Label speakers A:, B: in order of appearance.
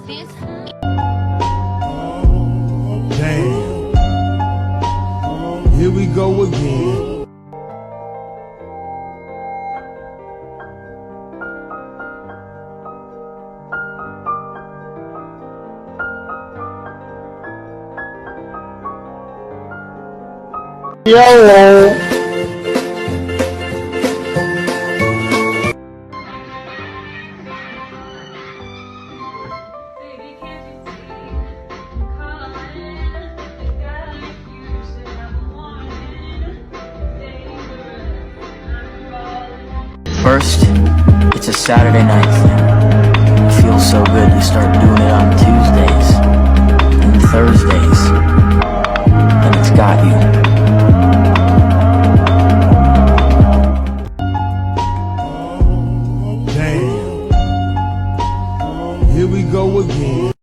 A: This
B: Damn. Here we go again.
C: Yo.
D: First, it's a Saturday night thing. It feels so good you start doing it on Tuesdays and Thursdays. And it's got you.